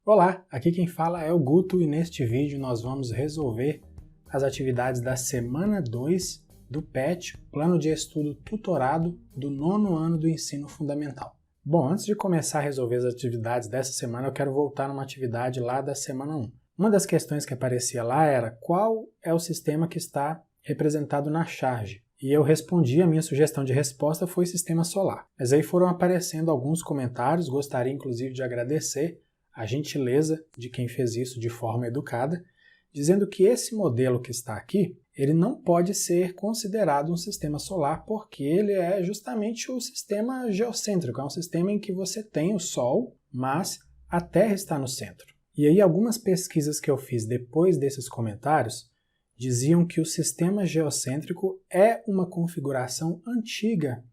Olá, aqui quem fala é o Guto e neste vídeo nós vamos resolver as atividades da semana 2 do PET, Plano de Estudo Tutorado do 9º ano do Ensino Fundamental. Bom, antes de começar a resolver as atividades dessa semana, eu quero voltar numa atividade lá da semana 1. Uma das questões que aparecia lá era qual é o sistema que está representado na charge. E eu respondi, a minha sugestão de resposta foi sistema solar. Mas aí foram aparecendo alguns comentários, gostaria inclusive de agradecer a gentileza de quem fez isso de forma educada, dizendo que esse modelo que está aqui, ele não pode ser considerado um sistema solar porque ele é justamente o sistema geocêntrico, é um sistema em que você tem o Sol, mas a Terra está no centro. E aí algumas pesquisas que eu fiz depois desses comentários diziam que o sistema geocêntrico é uma configuração antiga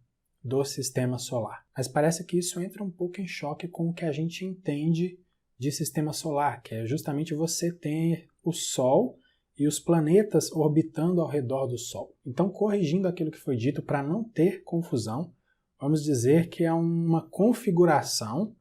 do sistema solar. Mas parece que isso entra um pouco em choque com o que a gente entende de sistema solar, que é justamente você ter o Sol e os planetas orbitando ao redor do Sol. Então, corrigindo aquilo que foi dito para não ter confusão, vamos dizer que é uma configuração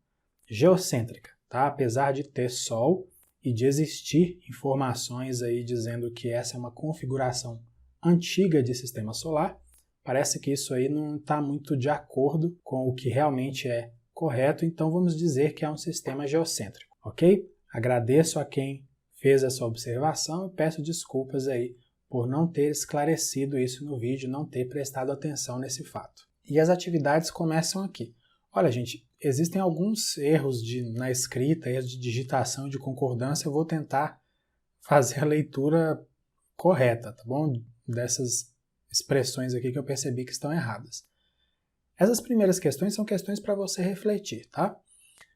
geocêntrica, tá? Apesar de ter Sol e de existir informações aí dizendo que essa é uma configuração antiga de sistema solar, parece que isso aí não está muito de acordo com o que realmente é correto, então vamos dizer que é um sistema geocêntrico, ok? Agradeço a quem fez essa observação e peço desculpas aí por não ter esclarecido isso no vídeo, não ter prestado atenção nesse fato. E as atividades começam aqui. Olha, gente, existem alguns erros na escrita, erros de digitação e de concordância, eu vou tentar fazer a leitura correta, tá bom? Dessas expressões aqui que eu percebi que estão erradas. Essas primeiras questões são questões para você refletir, tá?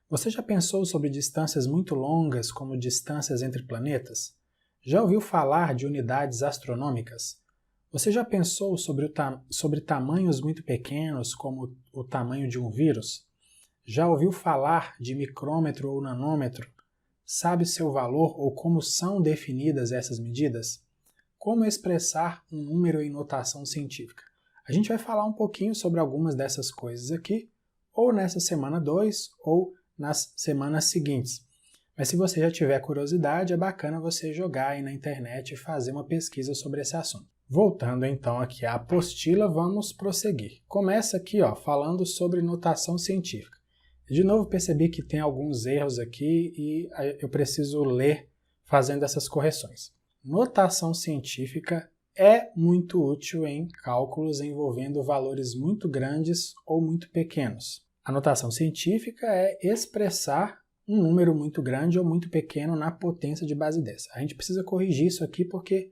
Você já pensou sobre distâncias muito longas, como distâncias entre planetas? Já ouviu falar de unidades astronômicas? Você já pensou sobre tamanhos muito pequenos, como o tamanho de um vírus? Já ouviu falar de micrômetro ou nanômetro? Sabe seu valor ou como são definidas essas medidas? Como expressar um número em notação científica? A gente vai falar um pouquinho sobre algumas dessas coisas aqui, ou nessa semana 2, ou nas semanas seguintes. Mas se você já tiver curiosidade, é bacana você jogar aí na internet e fazer uma pesquisa sobre esse assunto. Voltando então aqui à apostila, vamos prosseguir. Começa aqui, falando sobre notação científica. De novo percebi que tem alguns erros aqui e eu preciso ler fazendo essas correções. Notação científica é muito útil em cálculos envolvendo valores muito grandes ou muito pequenos. A notação científica é expressar um número muito grande ou muito pequeno na potência de base 10. A gente precisa corrigir isso aqui porque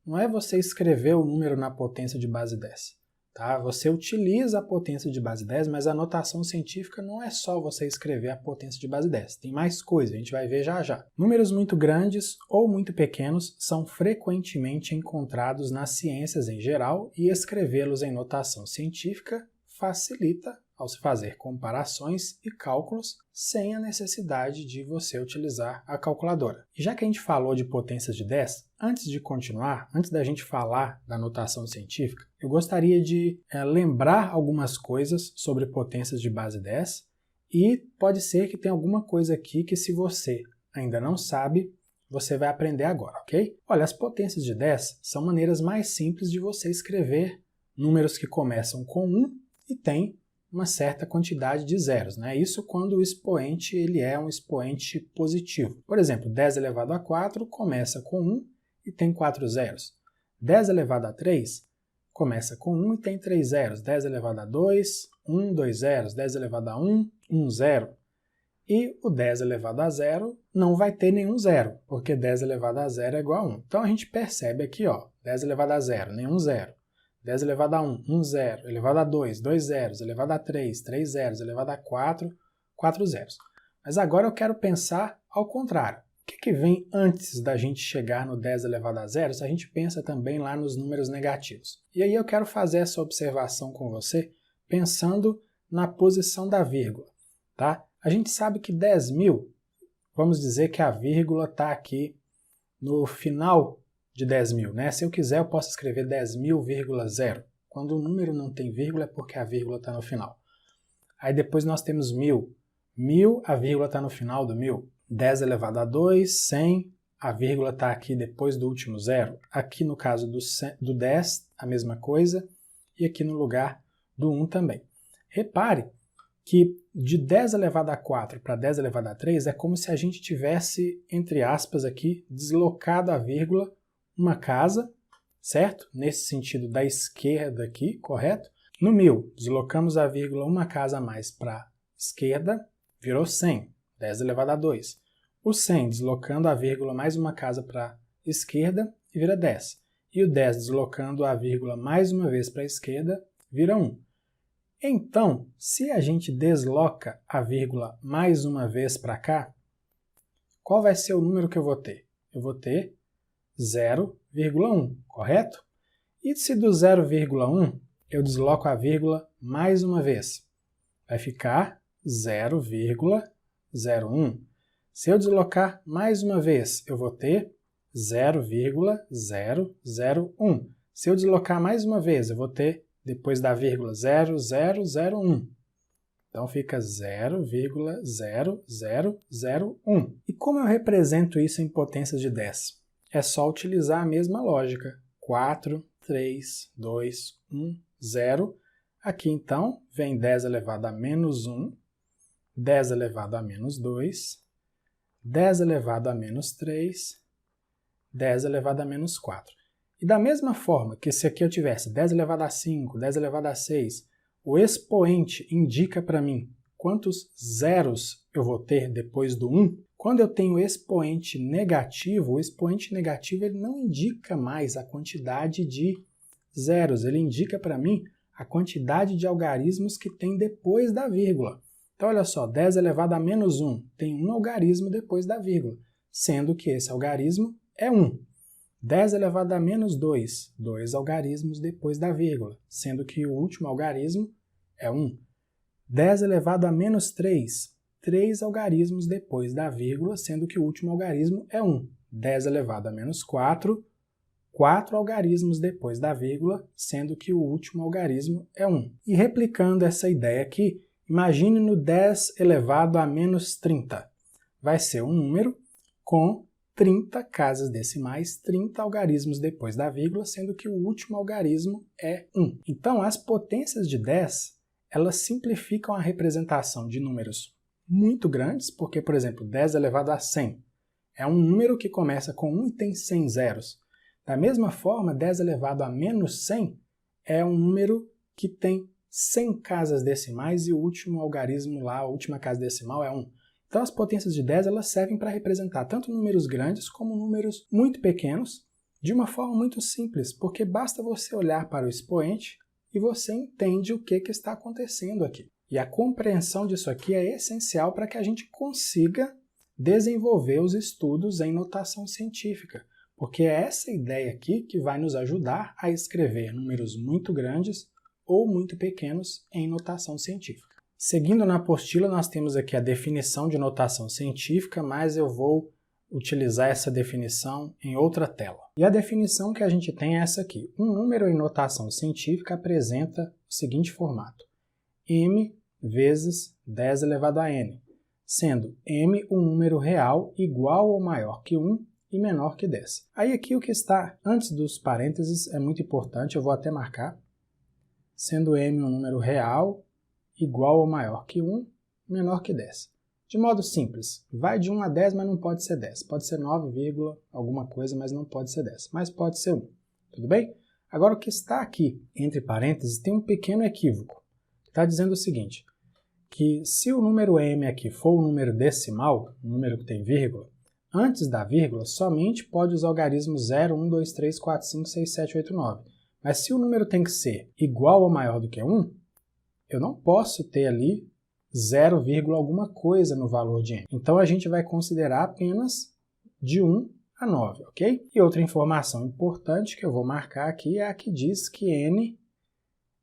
não é você escrever o número na potência de base 10. Tá? Você utiliza a potência de base 10, mas a notação científica não é só você escrever a potência de base 10. Tem mais coisa, a gente vai ver já já. Números muito grandes ou muito pequenos são frequentemente encontrados nas ciências em geral e escrevê-los em notação científica facilita ao se fazer comparações e cálculos sem a necessidade de você utilizar a calculadora. E já que a gente falou de potências de 10, antes de continuar, antes da gente falar da notação científica, eu gostaria de lembrar algumas coisas sobre potências de base 10 e pode ser que tenha alguma coisa aqui que se você ainda não sabe, você vai aprender agora, ok? Olha, as potências de 10 são maneiras mais simples de você escrever números que começam com 1 e tem uma certa quantidade de zeros, né? Isso quando o expoente ele é um expoente positivo. Por exemplo, 10 elevado a 4 começa com 1 e tem 4 zeros. 10 elevado a 3 começa com 1 e tem 3 zeros. 10 elevado a 2, 1, 2 zeros. 10 elevado a 1, 1 zero. E o 10 elevado a 0 não vai ter nenhum zero, porque 10 elevado a 0 é igual a 1. Então a gente percebe aqui, 10 elevado a 0, nenhum zero. 10 elevado a 1, 1 zero, elevado a 2, 2 zeros, elevado a 3, 3 zeros, elevado a 4, 4 zeros. Mas agora eu quero pensar ao contrário. O que vem antes da gente chegar no 10 elevado a 0? Se a gente pensa também lá nos números negativos. E aí eu quero fazer essa observação com você pensando na posição da vírgula. Tá? A gente sabe que 10.000, vamos dizer que a vírgula está aqui no final de 10.000, né? Se eu quiser, eu posso escrever 10.000,0. Quando o número não tem vírgula, é porque a vírgula está no final. Aí depois nós temos 1.000. 1.000, a vírgula está no final do 1.000. 10 elevado a 2, 100, a vírgula está aqui depois do último zero. Aqui no caso do 10, a mesma coisa, e aqui no lugar do 1 também. Repare que de 10 elevado a 4 para 10 elevado a 3 é como se a gente tivesse, entre aspas aqui, deslocado a vírgula uma casa, certo? Nesse sentido da esquerda aqui, correto? No 1000, deslocamos a vírgula uma casa a mais para a esquerda, virou 100, 10 elevado a 2. O 100 deslocando a vírgula mais uma casa para a esquerda e vira 10. E o 10 deslocando a vírgula mais uma vez para a esquerda, vira 1. Então, se a gente desloca a vírgula mais uma vez para cá, qual vai ser o número que eu vou ter? Eu vou ter 0,1, correto? E se do 0,1 eu desloco a vírgula mais uma vez? Vai ficar 0,01. Se eu deslocar mais uma vez, eu vou ter 0,001. Se eu deslocar mais uma vez, eu vou ter, depois da vírgula, 0,001. Então fica 0,0001. E como eu represento isso em potências de 10? É só utilizar a mesma lógica. 4, 3, 2, 1, 0. Aqui então vem 10 elevado a menos 1, 10 elevado a menos 2, 10 elevado a menos 3, 10 elevado a menos 4. E da mesma forma que se aqui eu tivesse 10 elevado a 5, 10 elevado a 6, o expoente indica para mim quantos zeros eu vou ter depois do 1. Quando eu tenho expoente negativo, o expoente negativo ele não indica mais a quantidade de zeros, ele indica para mim a quantidade de algarismos que tem depois da vírgula. Então, olha só, 10 elevado a menos 1 tem um algarismo depois da vírgula, sendo que esse algarismo é 1. 10 elevado a menos 2, 2 algarismos depois da vírgula, sendo que o último algarismo é 1. 10 elevado a menos 3, 3 algarismos depois da vírgula, sendo que o último algarismo é 1. 10 elevado a menos 4, 4 algarismos depois da vírgula, sendo que o último algarismo é 1. E replicando essa ideia aqui, imagine no 10 elevado a menos 30. Vai ser um número com 30 casas decimais, 30 algarismos depois da vírgula, sendo que o último algarismo é 1. Então, as potências de 10, elas simplificam a representação de números muito grandes, porque, por exemplo, 10 elevado a 100 é um número que começa com 1 e tem 100 zeros. Da mesma forma, 10 elevado a menos 100 é um número que tem 100 casas decimais e o último algarismo lá, a última casa decimal é 1. Então as potências de 10 elas servem para representar tanto números grandes como números muito pequenos de uma forma muito simples, porque basta você olhar para o expoente e você entende o que está acontecendo aqui. E a compreensão disso aqui é essencial para que a gente consiga desenvolver os estudos em notação científica, porque é essa ideia aqui que vai nos ajudar a escrever números muito grandes ou muito pequenos em notação científica. Seguindo na apostila, nós temos aqui a definição de notação científica, mas eu vou utilizar essa definição em outra tela. E a definição que a gente tem é essa aqui. Um número em notação científica apresenta o seguinte formato: m vezes 10 elevado a n, sendo m um número real igual ou maior que 1 e menor que 10. Aí aqui o que está antes dos parênteses é muito importante, eu vou até marcar, sendo m um número real igual ou maior que 1, menor que 10. De modo simples, vai de 1 a 10, mas não pode ser 10. Pode ser 9, alguma coisa, mas não pode ser 10. Mas pode ser 1. Tudo bem? Agora, o que está aqui, entre parênteses, tem um pequeno equívoco. Está dizendo o seguinte, que se o número m aqui for um número decimal, um número que tem vírgula, antes da vírgula, somente pode usar o algarismo 0, 1, 2, 3, 4, 5, 6, 7, 8, 9. Mas se o número tem que ser igual ou maior do que 1, eu não posso ter ali 0, alguma coisa no valor de m. Então a gente vai considerar apenas de 1 a 9, ok? E outra informação importante que eu vou marcar aqui é a que diz que n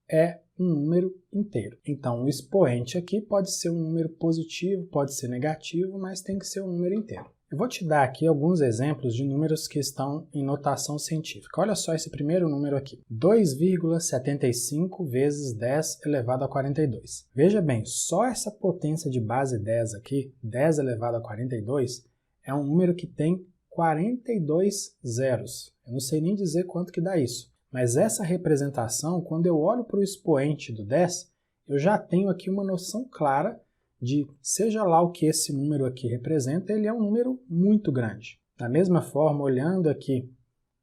é um número inteiro. Então o expoente aqui pode ser um número positivo, pode ser negativo, mas tem que ser um número inteiro. Eu vou te dar aqui alguns exemplos de números que estão em notação científica. Olha só esse primeiro número aqui, 2,75 vezes 10 elevado a 42. Veja bem, só essa potência de base 10 aqui, 10 elevado a 42, é um número que tem 42 zeros. Eu não sei nem dizer quanto que dá isso, mas essa representação, quando eu olho para o expoente do 10, eu já tenho aqui uma noção clara de, seja lá o que esse número aqui representa, ele é um número muito grande. Da mesma forma, olhando aqui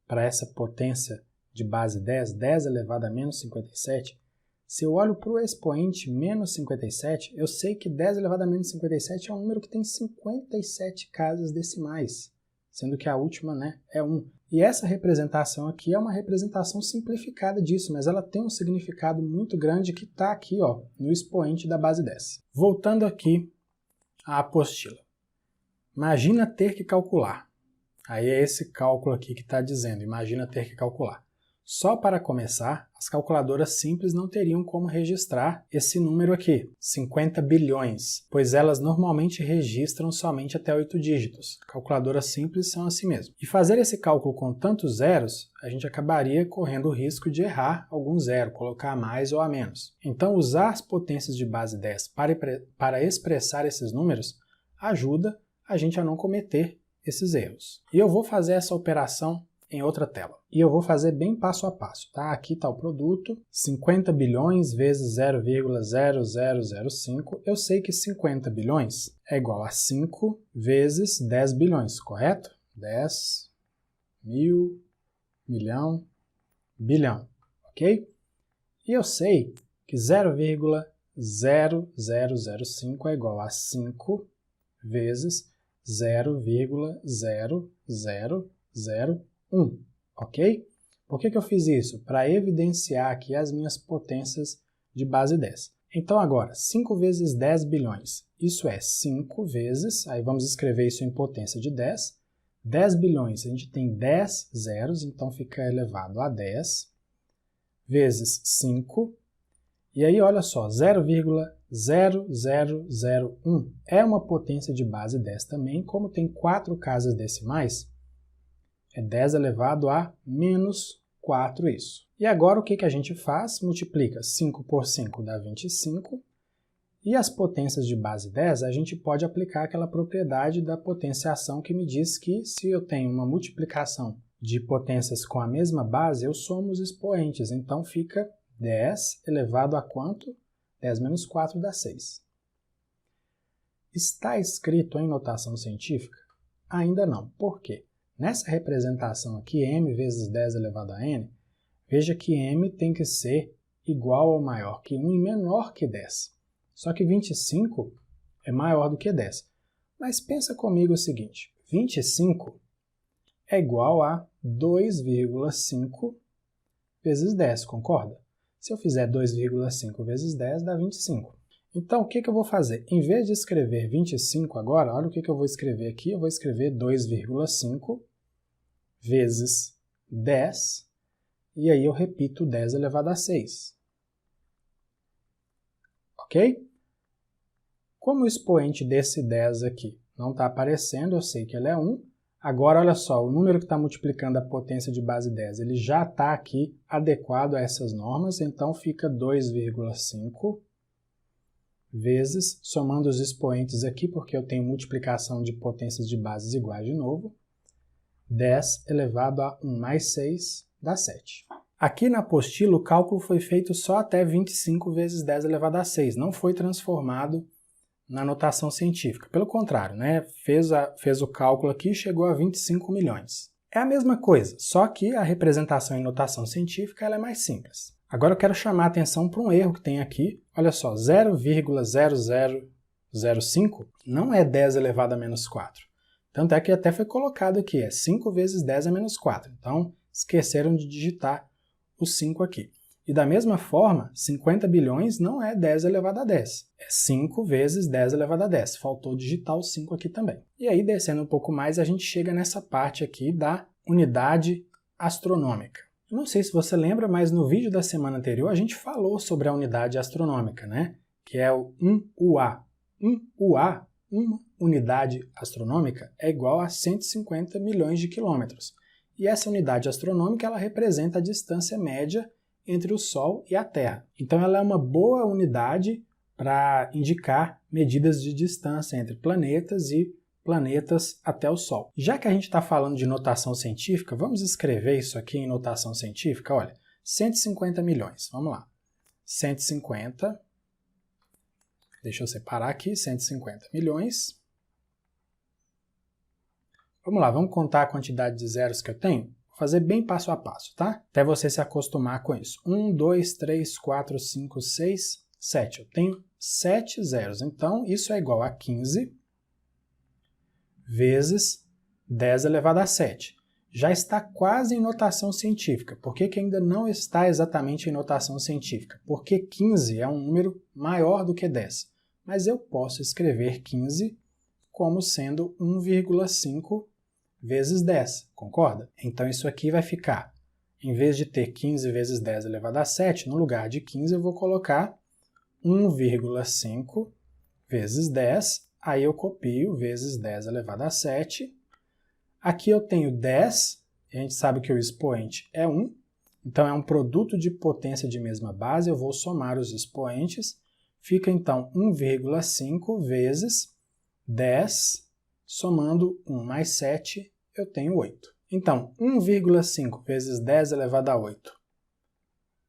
para essa potência de base 10, 10 elevado a menos 57, se eu olho para o expoente menos 57, eu sei que 10 elevado a menos 57 é um número que tem 57 casas decimais, sendo que a última, né, é 1. E essa representação aqui é uma representação simplificada disso, mas ela tem um significado muito grande que está aqui, ó, no expoente da base 10. Voltando aqui à apostila. Imagina ter que calcular. Aí é esse cálculo aqui que está dizendo, imagina ter que calcular. Só para começar, as calculadoras simples não teriam como registrar esse número aqui, 50 bilhões, pois elas normalmente registram somente até 8 dígitos. Calculadoras simples são assim mesmo. E fazer esse cálculo com tantos zeros, a gente acabaria correndo o risco de errar algum zero, colocar a mais ou a menos. Então, usar as potências de base 10 para expressar esses números ajuda a gente a não cometer esses erros. E eu vou fazer essa operação em outra tela. E eu vou fazer bem passo a passo, tá? Aqui está o produto, 50 bilhões vezes 0,0005. Eu sei que 50 bilhões é igual a 5 vezes 10 bilhões, correto? 10, mil, milhão, bilhão, ok? E eu sei que 0,0005 é igual a 5 vezes 0,0001. Ok? Por que eu fiz isso? Para evidenciar aqui as minhas potências de base 10. Então agora, 5 vezes 10 bilhões, isso é 5 vezes, aí vamos escrever isso em potência de 10. 10 bilhões, a gente tem 10 zeros, então fica elevado a 10, vezes 5, e aí olha só, 0,0001 é uma potência de base 10 também, como tem 4 casas decimais, é 10 elevado a menos 4 isso. E agora o que a gente faz? Multiplica 5 por 5 dá 25, e as potências de base 10 a gente pode aplicar aquela propriedade da potenciação que me diz que se eu tenho uma multiplicação de potências com a mesma base, eu somo os expoentes, então fica 10 elevado a quanto? 10 menos 4 dá 6. Está escrito em notação científica? Ainda não. Por quê? Nessa representação aqui, m vezes 10 elevado a n, veja que m tem que ser igual ou maior que 1 e menor que 10. Só que 25 é maior do que 10. Mas pensa comigo o seguinte, 25 é igual a 2,5 vezes 10, concorda? Se eu fizer 2,5 vezes 10, dá 25. Então, o que eu vou fazer? Em vez de escrever 25 agora, olha o que eu vou escrever aqui. Eu vou escrever 2,5 vezes 10, e aí eu repito 10 elevado a 6. Ok? Como o expoente desse 10 aqui não está aparecendo, eu sei que ele é 1. Agora, olha só, o número que está multiplicando a potência de base 10, ele já está aqui adequado a essas normas, então fica 2,5 vezes, somando os expoentes aqui, porque eu tenho multiplicação de potências de bases iguais de novo, 10 elevado a 1 mais 6 dá 7. Aqui na apostila o cálculo foi feito só até 25 vezes 10 elevado a 6, não foi transformado na notação científica. Pelo contrário, né? fez o cálculo aqui e chegou a 25 milhões. É a mesma coisa, só que a representação em notação científica ela é mais simples. Agora eu quero chamar a atenção para um erro que tem aqui. Olha só, 0,0005 não é 10 elevado a menos 4. Tanto é que até foi colocado aqui, é 5 vezes 10 a menos 4. Então, esqueceram de digitar o 5 aqui. E da mesma forma, 50 bilhões não é 10 elevado a 10. É 5 vezes 10 elevado a 10. Faltou digitar o 5 aqui também. E aí, descendo um pouco mais, a gente chega nessa parte aqui da unidade astronômica. Não sei se você lembra, mas no vídeo da semana anterior a gente falou sobre a unidade astronômica, né? Que é o 1 UA. 1 UA, uma unidade astronômica é igual a 150 milhões de quilômetros. E essa unidade astronômica ela representa a distância média entre o Sol e a Terra. Então ela é uma boa unidade para indicar medidas de distância entre planetas e planetas até o Sol. Já que a gente está falando de notação científica, vamos escrever isso aqui em notação científica. Olha, 150 milhões. Vamos lá. 150. Deixa eu separar aqui. 150 milhões. Vamos lá, vamos contar a quantidade de zeros que eu tenho? Vou fazer bem passo a passo, tá? Até você se acostumar com isso. 1, 2, 3, 4, 5, 6, 7. Eu tenho 7 zeros. Então, isso é igual a 15 vezes 10 elevado a 7. Já está quase em notação científica. Por que ainda não está exatamente em notação científica? Porque 15 é um número maior do que 10. Mas eu posso escrever 15 como sendo 1,5 vezes 10, concorda? Então isso aqui vai ficar, em vez de ter 15 vezes 10 elevado a 7, no lugar de 15 eu vou colocar 1,5 vezes 10, aí eu copio vezes 10 elevado a 7. Aqui eu tenho 10, a gente sabe que o expoente é 1, então é um produto de potência de mesma base, eu vou somar os expoentes, fica então 1,5 vezes 10, somando 1 mais 7, eu tenho 8. Então, 1,5 vezes 10 elevado a 8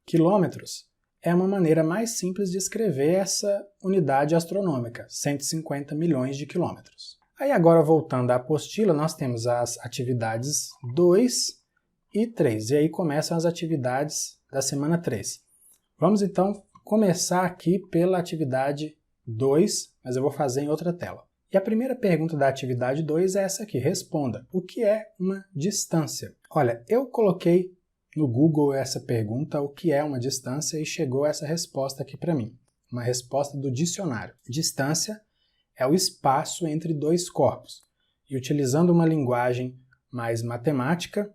quilômetros é uma maneira mais simples de escrever essa unidade astronômica, 150 milhões de quilômetros. Aí agora, voltando à apostila, nós temos as atividades 2 e 3, e aí começam as atividades da semana 3. Vamos então começar aqui pela atividade 2, mas eu vou fazer em outra tela. E a primeira pergunta da atividade 2 é essa aqui, responda, o que é uma distância? Olha, eu coloquei no Google essa pergunta, o que é uma distância, e chegou essa resposta aqui para mim, uma resposta do dicionário. Distância é o espaço entre dois corpos. E utilizando uma linguagem mais matemática,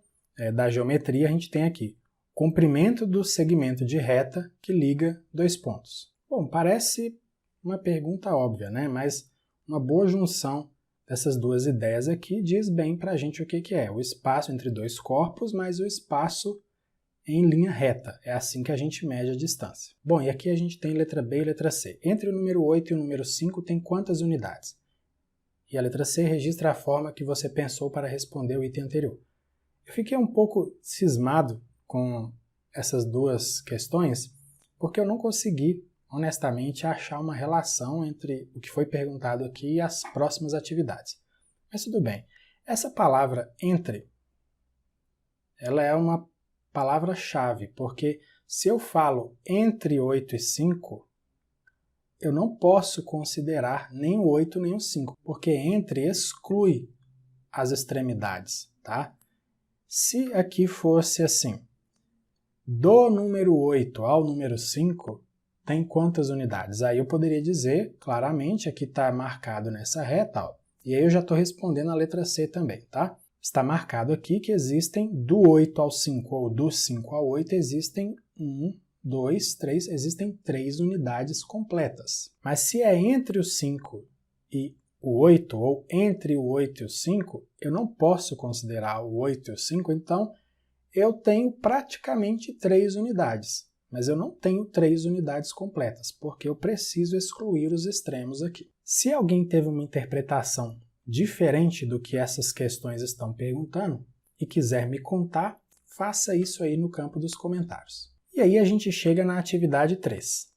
da geometria, a gente tem aqui comprimento do segmento de reta que liga dois pontos. Bom, parece uma pergunta óbvia, né? Mas uma boa junção dessas duas ideias aqui diz bem para a gente o que é. O espaço entre dois corpos, mas o espaço em linha reta. É assim que a gente mede a distância. Bom, e aqui a gente tem letra B e letra C. Entre o número 8 e o número 5 tem quantas unidades? E a letra C registra a forma que você pensou para responder o item anterior. Eu fiquei um pouco cismado com essas duas questões, porque eu não consegui, honestamente, achar uma relação entre o que foi perguntado aqui e as próximas atividades. Mas tudo bem. Essa palavra entre, ela é uma palavra-chave, porque se eu falo entre 8 e 5, eu não posso considerar nem o 8 nem o 5, porque entre exclui as extremidades, tá? Se aqui fosse assim, do número 8 ao número 5, tem quantas unidades? Aí eu poderia dizer, claramente, aqui está marcado nessa reta, ó, e aí eu já estou respondendo a letra C também, tá? Está marcado aqui que existem do 8 ao 5 ou do 5 ao 8, existem 1, 2, 3, existem 3 unidades completas. Mas se é entre o 5 e o 8, ou entre o 8 e o 5, eu não posso considerar o 8 e o 5, então eu tenho praticamente 3 unidades. Mas eu não tenho 3 unidades completas, porque eu preciso excluir os extremos aqui. Se alguém teve uma interpretação diferente do que essas questões estão perguntando e quiser me contar, faça isso aí no campo dos comentários. E aí a gente chega na atividade 3.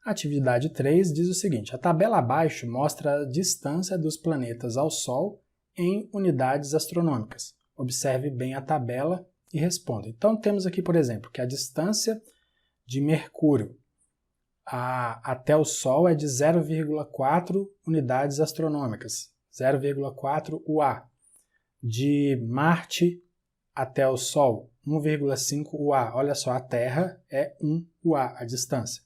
A atividade 3 diz o seguinte, a tabela abaixo mostra a distância dos planetas ao Sol em unidades astronômicas. Observe bem a tabela e responda. Então temos aqui, por exemplo, que a distância de Mercúrio até o Sol é de 0,4 unidades astronômicas, 0,4 UA. De Marte até o Sol, 1,5 UA. Olha só, a Terra é 1 UA, a distância.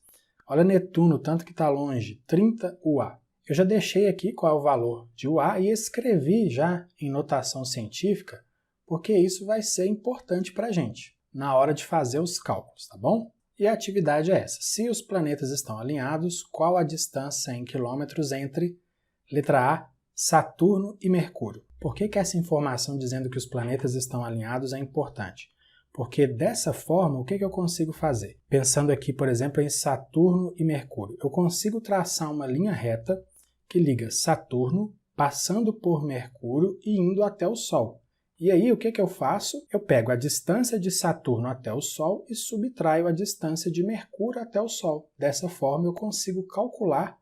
Olha Netuno, tanto que está longe, 30 UA. Eu já deixei aqui qual é o valor de UA e escrevi já em notação científica, porque isso vai ser importante para a gente na hora de fazer os cálculos, tá bom? E a atividade é essa. Se os planetas estão alinhados, qual a distância em quilômetros entre letra A Saturno e Mercúrio. Por que essa informação dizendo que os planetas estão alinhados é importante? Porque dessa forma, o que eu consigo fazer? Pensando aqui, por exemplo, em Saturno e Mercúrio, eu consigo traçar uma linha reta que liga Saturno, passando por Mercúrio e indo até o Sol. E aí, o que eu faço? Eu pego a distância de Saturno até o Sol e subtraio a distância de Mercúrio até o Sol. Dessa forma, eu consigo calcular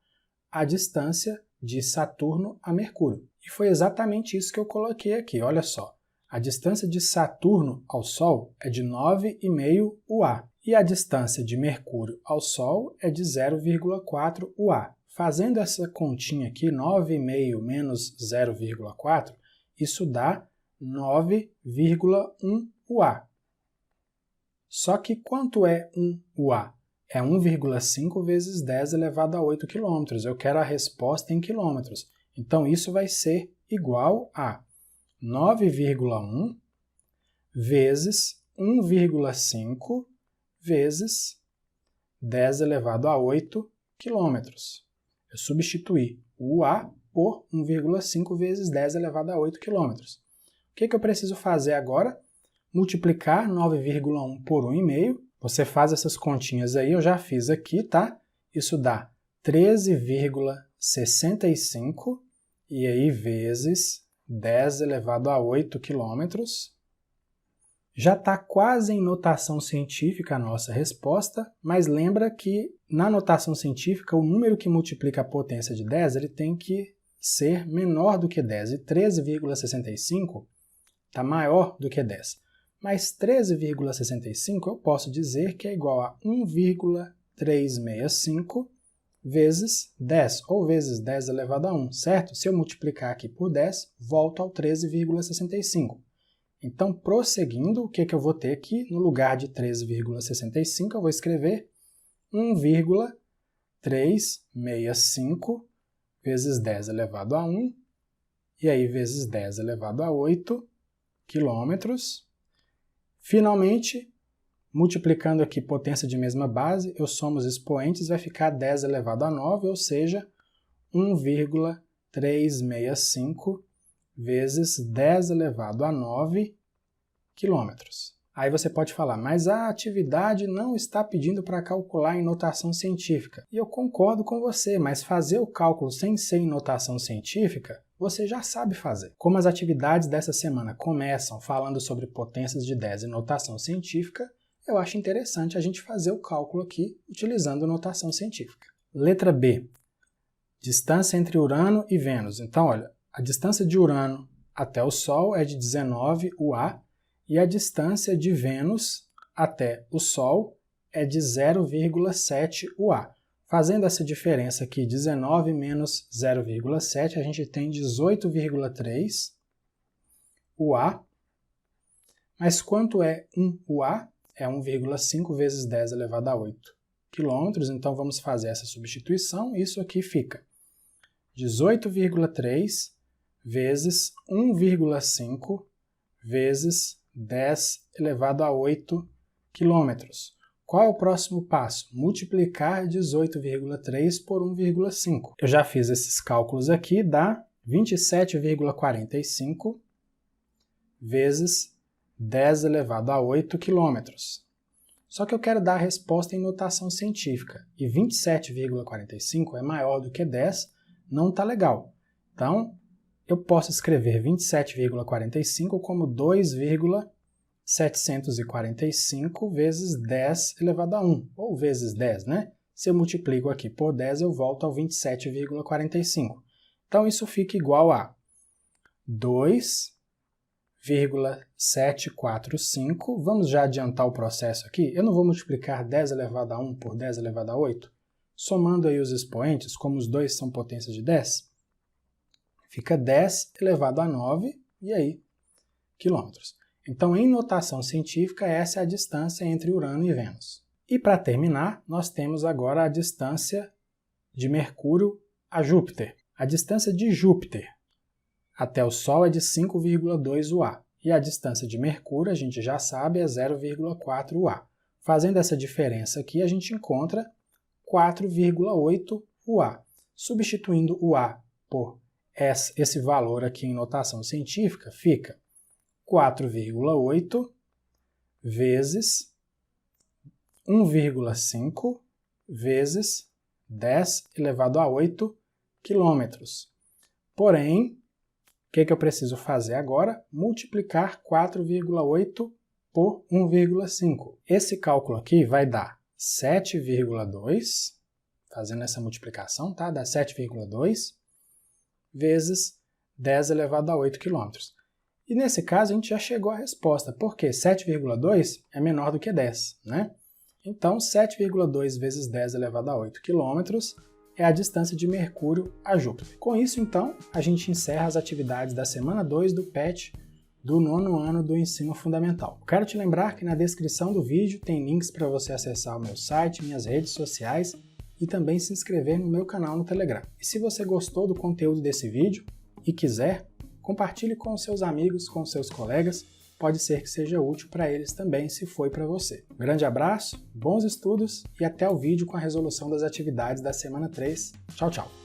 a distância de Saturno a Mercúrio. E foi exatamente isso que eu coloquei aqui, olha só. A distância de Saturno ao Sol é de 9,5 UA e a distância de Mercúrio ao Sol é de 0,4 UA. Fazendo essa continha aqui, 9,5 menos 0,4, isso dá 9,1 UA. Só que quanto é 1 UA? É 1,5 vezes 10 elevado a 8 km. Eu quero a resposta em quilômetros. Então, isso vai ser igual a 9,1 vezes 1,5 vezes 10 elevado a 8 quilômetros. Eu substituí o UA por 1,5 vezes 10 elevado a 8 quilômetros. O que eu preciso fazer agora? Multiplicar 9,1 por 1,5. Você faz essas continhas aí, eu já fiz aqui, tá? Isso dá 13,65 e aí vezes 10 elevado a 8 quilômetros. Já está quase em notação científica a nossa resposta, mas lembra que na notação científica o número que multiplica a potência de 10 ele tem que ser menor do que 10, e 13,65 está maior do que 10. Mas 13,65 eu posso dizer que é igual a 1,365 vezes 10, ou vezes 10 elevado a 1, certo? Se eu multiplicar aqui por 10, volto ao 13,65. Então, prosseguindo, o que eu vou ter aqui? No lugar de 13,65, eu vou escrever 1,365 vezes 10 elevado a 1, e aí vezes 10 elevado a 8 quilômetros. Finalmente, multiplicando aqui potência de mesma base, eu somo os expoentes, vai ficar 10 elevado a 9, ou seja, 1,365 vezes 10 elevado a 9 quilômetros. Aí você pode falar, mas a atividade não está pedindo para calcular em notação científica. E eu concordo com você, mas fazer o cálculo sem ser em notação científica, você já sabe fazer. Como as atividades dessa semana começam falando sobre potências de 10 em notação científica, eu acho interessante a gente fazer o cálculo aqui utilizando notação científica. Letra B. Distância entre Urano e Vênus. Então, olha, a distância de Urano até o Sol é de 19 UA e a distância de Vênus até o Sol é de 0,7 UA. Fazendo essa diferença aqui, 19 menos 0,7, a gente tem 18,3 UA. Mas quanto é 1 UA? É 1,5 vezes 10 elevado a 8 quilômetros. Então vamos fazer essa substituição. Isso aqui fica 18,3 vezes 1,5 vezes 10 elevado a 8 quilômetros. Qual é o próximo passo? Multiplicar 18,3 por 1,5. Eu já fiz esses cálculos aqui, dá 27,45 vezes 10 elevado a 8 quilômetros. Só que eu quero dar a resposta em notação científica, e 27,45 é maior do que 10, não está legal. Então, eu posso escrever 27,45 como 2,745 vezes 10 elevado a 1, ou vezes 10, né? Se eu multiplico aqui por 10, eu volto ao 27,45. Então, isso fica igual a 2,745. Vamos já adiantar o processo aqui. Eu não vou multiplicar 10 elevado a 1 por 10 elevado a 8. Somando aí os expoentes, como os dois são potências de 10, fica 10 elevado a 9, e aí, quilômetros. Então, em notação científica, essa é a distância entre Urano e Vênus. E para terminar, nós temos agora a distância de Mercúrio a Júpiter. A distância de Júpiter até o Sol é de 5,2 UA. E a distância de Mercúrio, a gente já sabe, é 0,4 UA. Fazendo essa diferença aqui, a gente encontra 4,8 UA. Substituindo UA por esse valor aqui em notação científica fica 4,8 vezes 1,5 vezes 10 elevado a 8 quilômetros. Porém, o que eu preciso fazer agora? Multiplicar 4,8 por 1,5. Esse cálculo aqui vai dar 7,2, fazendo essa multiplicação, tá? Dá 7,2 vezes 10 elevado a 8 quilômetros. E nesse caso a gente já chegou à resposta, porque 7,2 é menor do que 10, né? Então 7,2 vezes 10 elevado a 8 quilômetros é a distância de Mercúrio a Júpiter. Com isso, então, a gente encerra as atividades da semana 2 do PET do 9º ano do ensino fundamental. Quero te lembrar que na descrição do vídeo tem links para você acessar o meu site, minhas redes sociais e também se inscrever no meu canal no Telegram. E se você gostou do conteúdo desse vídeo e quiser, compartilhe com os seus amigos, com os seus colegas, pode ser que seja útil para eles também se foi para você. Um grande abraço, bons estudos e até o vídeo com a resolução das atividades da semana 3. Tchau, tchau!